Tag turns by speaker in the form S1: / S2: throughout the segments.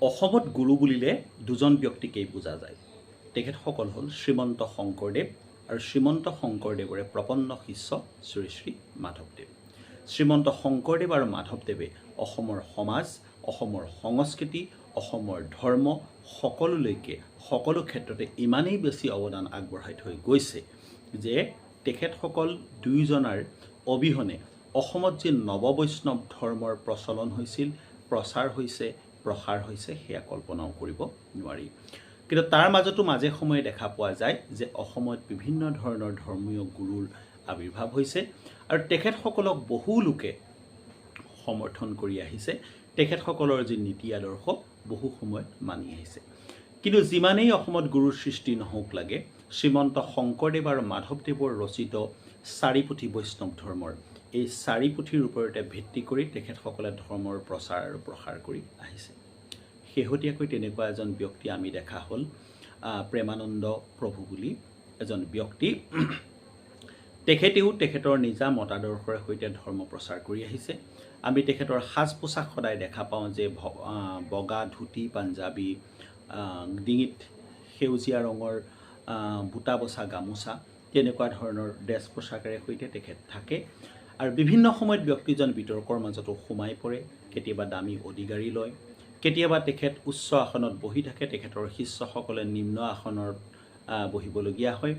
S1: অসমত গুৰু বুলিলে দুজন ব্যক্তিকেই বুজা যায়। তেখেতসকল হ'ল শ্ৰীমন্ত শংকৰদেৱ আৰু শ্ৰীমন্ত শংকৰদেৱৰে প্ৰপন্ন শিষ্য শ্ৰী শ্ৰী মাধৱদেৱ। শ্ৰীমন্ত শংকৰদেৱ আৰু মাধৱদেৱে অসমৰ সমাজ, অসমৰ সংস্কৃতি, অসমৰ ধৰ্ম সকলোলৈকে সকলো ক্ষেত্ৰতে ইমানেই বেছি অৱদান আগবঢ়াই থৈ গৈছে যে তেখেতসকল দুয়োজনাৰ অবিহনে অসমত যি নৱবৈষ্ণৱ ধৰ্মৰ প্ৰচলন হৈছিল, প্ৰচাৰ হৈছে, প্ৰসাৰ হৈছে, সেয়া কল্পনাও কৰিব নোৱাৰি। কিন্তু তাৰ মাজতো মাজে সময়ে দেখা পোৱা যায় যে অসমত বিভিন্ন ধৰণৰ ধৰ্মীয় গুৰুৰ আৱিৰ্ভাৱ হৈছে আৰু তেখেতসকলক বহু লোকে সমৰ্থন কৰি আহিছে। তেখেতসকলৰ যি নীতি আদৰ্শ বহু সময়ত মানি আহিছে। কিন্তু যিমানেই অসমত গুৰুৰ সৃষ্টি নহওক লাগে, শ্ৰীমন্ত শংকৰদেৱ আৰু মাধৱদেৱৰ ৰচিত চাৰিপুথি বৈষ্ণৱ ধৰ্মৰ এই চাৰিপুথিৰ ওপৰতে ভিত্তি কৰি তেখেতসকলে ধৰ্মৰ প্ৰচাৰ আৰু প্ৰসাৰ কৰি আহিছে। শেহতীয়াকৈ তেনেকুৱা এজন ব্যক্তি আমি দেখা হ'ল প্ৰেমানন্দ প্ৰভু বুলি এজন ব্যক্তি। তেখেতেও তেখেতৰ নিজা মতাদৰ্শৰে সৈতে ধৰ্ম প্ৰচাৰ কৰি আহিছে। আমি তেখেতৰ সাজ পোছাক সদায় দেখা পাওঁ যে বগা ধুতি পাঞ্জাবী, ডিঙিত সেউজীয়া ৰঙৰ বুটা বচা গামোচা, তেনেকুৱা ধৰণৰ ড্ৰেছ পোছাকেৰে সৈতে তেখেত থাকে আৰু বিভিন্ন সময়ত ব্যক্তিজন বিতৰ্কৰ মাজতো সোমাই পৰে। কেতিয়াবা দামী অডি গাড়ী লয়, কেতিয়াবা তেখেত উচ্চ আসনত বহি থাকে, তেখেতৰ শিষ্যসকলে নিম্ন আসনত বহিবলগীয়া হয়।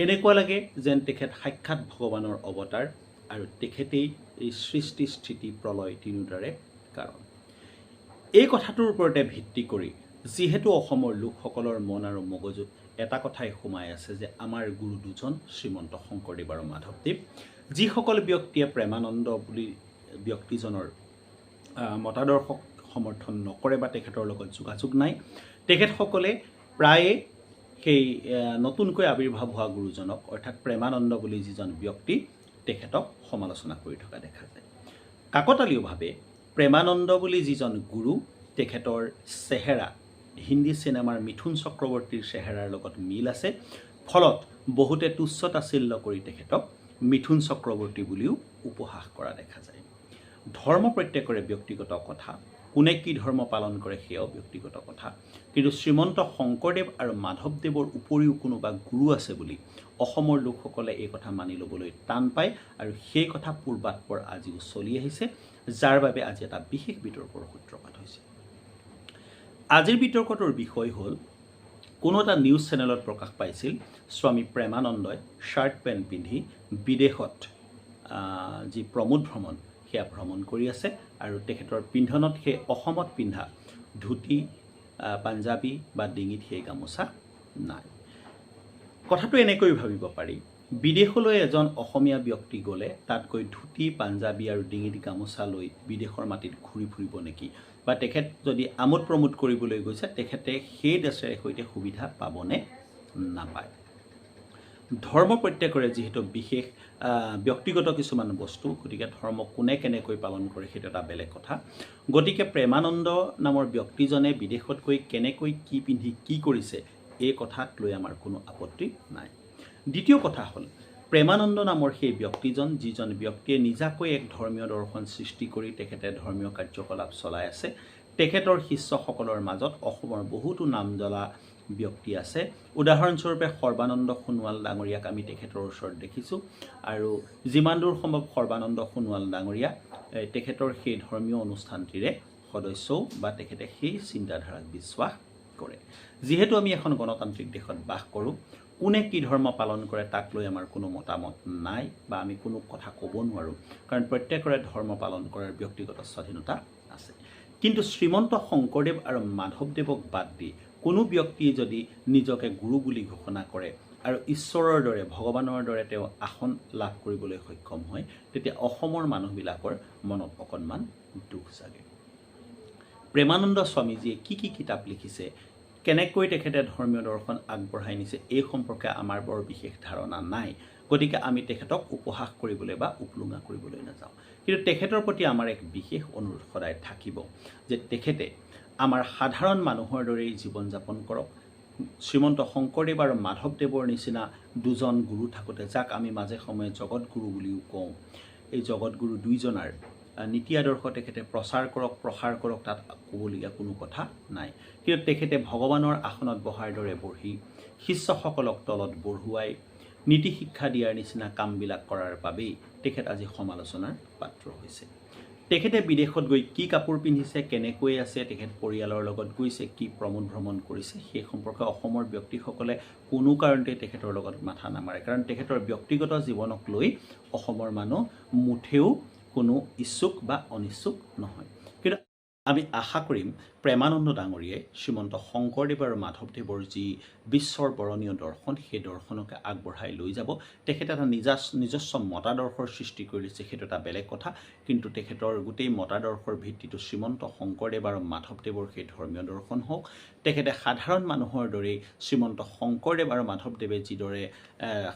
S1: এনেকুৱা লাগে যেন তেখেত সাক্ষাৎ ভগৱানৰ অৱতাৰ আৰু তেখেতেই এই সৃষ্টি স্থিতি প্ৰলয় তিনিওটাৰে কাৰণ। এই কথাটোৰ ওপৰতে ভিত্তি কৰি যিহেতু অসমৰ লোকসকলৰ মন আৰু মগজুত এটা কথাই সোমাই আছে যে আমাৰ গুৰু দুজন শ্ৰীমন্ত শংকৰদেৱ আৰু মাধৱদেৱ। যিসকল ব্যক্তিয়ে প্ৰেমানন্দ বুলি ব্যক্তিজনৰ মতাদৰ্শক সমৰ্থন নকৰে বা তেখেতৰ লগত যোগাযোগ নাই, তেখেতসকলে প্ৰায়ে সেই নতুনকৈ আৱিৰ্ভাৱ হোৱা গুৰুজনক অৰ্থাৎ প্ৰেমানন্দ বুলি যিজন ব্যক্তি তেখেতক সমালোচনা কৰি থকা দেখা যায়। কাকতালীয়ভাৱে প্ৰেমানন্দ বুলি যিজন গুৰু, তেখেতৰ চেহেৰা হিন্দী চিনেমাৰ মিথুন চক্ৰৱৰ্তীৰ চেহেৰাৰ লগত মিল আছে। ফলত বহুতে তুচ্ছ তাচ্ছিল্য কৰি তেখেতক মিথুন চক্ৰৱৰ্তী বুলিও উপহাস কৰা দেখা যায়। ধৰ্ম প্ৰত্যেকৰে ব্যক্তিগত কথা, কোনে কি ধৰ্ম পালন কৰে সেয়াও ব্যক্তিগত কথা। কিন্তু শ্ৰীমন্ত শংকৰদেৱ আৰু মাধৱদেৱৰ উপৰিও কোনোবা গুৰু আছে বুলি অসমৰ লোকসকলে এই কথা মানি ল'বলৈ টান পায় আৰু সেই কথা পূৰ্বাত্মৰ আজিও চলি আহিছে, যাৰ বাবে আজি এটা বিশেষ বিতৰ্কৰ সূত্ৰপাত হৈছে। আজিৰ বিতৰ্কটোৰ বিষয় হ'ল, কোনো এটা নিউজ চেনেলত প্ৰকাশ পাইছিল স্বামী প্ৰেমানন্দই শ্বাৰ্ট পেণ্ট পিন্ধি বিদেশত যি প্ৰমোদ ভ্ৰমণ সেয়া ভ্ৰমণ কৰি আছে আৰু তেখেতৰ পিন্ধনত সেই অসমত পিন্ধা ধুতি পাঞ্জাবী বা ডিঙিত সেই গামোচা নাই। কথাটো এনেকৈ ভাবিব পাৰি, বিদেশলৈ এজন অসমীয়া ব্যক্তি গ'লে তাত গৈ ধুতি পাঞ্জাবী আৰু ডিঙিত গামোচা লৈ বিদেশৰ মাটিত ঘূৰি ফুৰিব নেকি, বা তেখেত যদি আমোদ প্ৰমোদ কৰিবলৈ গৈছে তেখেতে সেই দেশেৰে সৈতে সুবিধা পাবনে নাপায়। ধৰ্ম প্ৰত্যেকৰে যিহেতু বিশেষ ব্যক্তিগত কিছুমান বস্তু, গতিকে ধৰ্ম কোনে কেনেকৈ পালন কৰে সেইটো এটা বেলেগ কথা। গতিকে প্ৰেমানন্দ নামৰ ব্যক্তিজনে বিদেশত গৈ কেনেকৈ কি পিন্ধি কি কৰিছে এই কথাক লৈ আমাৰ কোনো আপত্তি নাই। দ্বিতীয় কথা হ'ল, প্ৰেমানন্দ নামৰ সেই ব্যক্তিজন, যিজন ব্যক্তিয়ে নিজাকৈ এক ধৰ্মীয় দৰ্শন সৃষ্টি কৰি তেখেতে ধৰ্মীয় কাৰ্যকলাপ চলাই আছে, তেখেতৰ শিষ্যসকলৰ মাজত অসমৰ বহুতো নামজ্বলা ব্যক্তি আছে। উদাহৰণস্বৰূপে সৰ্বানন্দ সোণোৱাল ডাঙৰীয়াক আমি তেখেতৰ ওচৰত দেখিছোঁ আৰু যিমান দূৰ সম্ভৱ সৰ্বানন্দ সোণোৱাল ডাঙৰীয়া তেখেতৰ সেই ধৰ্মীয় অনুষ্ঠানটিৰে সদস্যও বা তেখেতে সেই চিন্তাধাৰাক বিশ্বাস কৰে। যিহেতু আমি এখন গণতান্ত্ৰিক দেশত বাস কৰোঁ, কোনে কি ধৰ্ম পালন কৰে তাক লৈ আমাৰ কোনো মতামত নাই বা আমি কোনো কথা ক'ব নোৱাৰোঁ, কাৰণ প্ৰত্যেকৰে ধৰ্ম পালন কৰাৰ ব্যক্তিগত স্বাধীনতা আছে। কিন্তু শ্ৰীমন্ত শংকৰদেৱ আৰু মাধৱদেৱক বাদ দি কোনো ব্যক্তিয়ে যদি নিজকে গুৰু বুলি ঘোষণা কৰে আৰু ঈশ্বৰৰ দৰে ভগৱানৰ দৰে তেওঁ আসন লাভ কৰিবলৈ সক্ষম হয়, তেতিয়া অসমৰ মানুহবিলাকৰ মনত অকণমান দুখ জাগে। প্ৰেমানন্দ স্বামীজীয়ে কি কি কিতাপ লিখিছে, কেনেকৈ তেখেতে ধৰ্মীয় দৰ্শন আগবঢ়াই নিছে এই সম্পৰ্কে আমাৰ বৰ বিশেষ ধাৰণা নাই। গতিকে আমি তেখেতক উপহাস কৰিবলৈ বা উপলুঙা কৰিবলৈ নাযাওঁ। কিন্তু তেখেতৰ প্ৰতি আমাৰ এক বিশেষ অনুৰোধ সদায় থাকিব যে তেখেতে আমাৰ সাধাৰণ মানুহৰ দৰেই জীৱন যাপন কৰক। শ্ৰীমন্ত শংকৰদেৱ আৰু মাধৱদেৱৰ নিচিনা দুজন গুৰু থাকোঁতে, যাক আমি মাজে সময়ে জগতগুৰু বুলিও কওঁ, এই জগতগুৰু দুইজনাৰ নীতি আদৰ্শ তেখেতে প্ৰচাৰ কৰক প্ৰসাৰ কৰক তাত ক'বলগীয়া কোনো কথা নাই কিন্তু তেখেতে ভগৱানৰ আসনত বহাৰ দৰে বহি শিষ্যসকলক তলত বঢ়ুৱাই নীতি শিক্ষা দিয়াৰ নিচিনা কামবিলাক কৰাৰ বাবেই তেখেত আজি সমালোচনাৰ পাত্ৰ হৈছে তেখেতে বিদেশত গৈ কি কাপোৰ পিন্ধিছে কেনেকৈ আছে তেখেত পৰিয়ালৰ লগত গৈছে কি প্ৰমোদ ভ্ৰমণ কৰিছে সেই সম্পৰ্কে অসমৰ ব্যক্তিসকলে কোনো কাৰণতে তেখেতৰ লগত মাথা নামাৰে কাৰণ তেখেতৰ ব্যক্তিগত জীৱনক লৈ অসমৰ মানুহ মুঠেও কোনো ইচ্ছুক বা অনিচ্ছুক নহয় কিন্তু আমি আশা কৰিম প্ৰেমানন্দ ডাঙৰীয়াই শ্ৰীমন্ত শংকৰদেৱ আৰু মাধৱদেৱৰ যি বিশ্বৰ বৰণীয় দৰ্শন সেই দৰ্শনকে আগবঢ়াই লৈ যাব তেখেতে এটা নিজস্ব মতাদৰ্শৰ সৃষ্টি কৰি লৈছে সেইটো এটা বেলেগ কথা কিন্তু তেখেতৰ গোটেই মতাদৰ্শৰ ভিত্তিটো শ্ৰীমন্ত শংকৰদেৱ আৰু মাধৱদেৱৰ সেই ধৰ্মীয় দৰ্শন হওক তেখেতে সাধাৰণ মানুহৰ দৰেই শ্ৰীমন্ত শংকৰদেৱ আৰু মাধৱদেৱে যিদৰে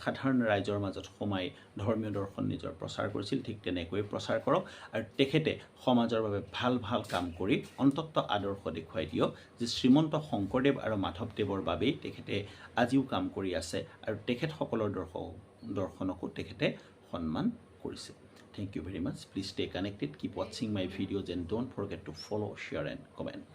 S1: সাধাৰণ ৰাইজৰ মাজত সোমাই ধৰ্মীয় দৰ্শন নিজৰ প্ৰচাৰ কৰিছিল ঠিক তেনেকৈ প্ৰচাৰ কৰক আৰু তেখেতে সমাজৰ বাবে ভাল ভাল কাম কৰি অন্তত আদৰ্শ দেখুৱাই দিয়ক যে শ্ৰীমন্ত শংকৰদেৱ আৰু মাধৱদেৱৰ বাবেই তেখেতে আজিও কাম কৰি আছে আৰু তেখেতসকলৰ দৰ্শনকো তেখেতে সন্মান কৰিছে Thank you very much. Please stay connected. Keep watching my videos and don't forget to follow, share and comment.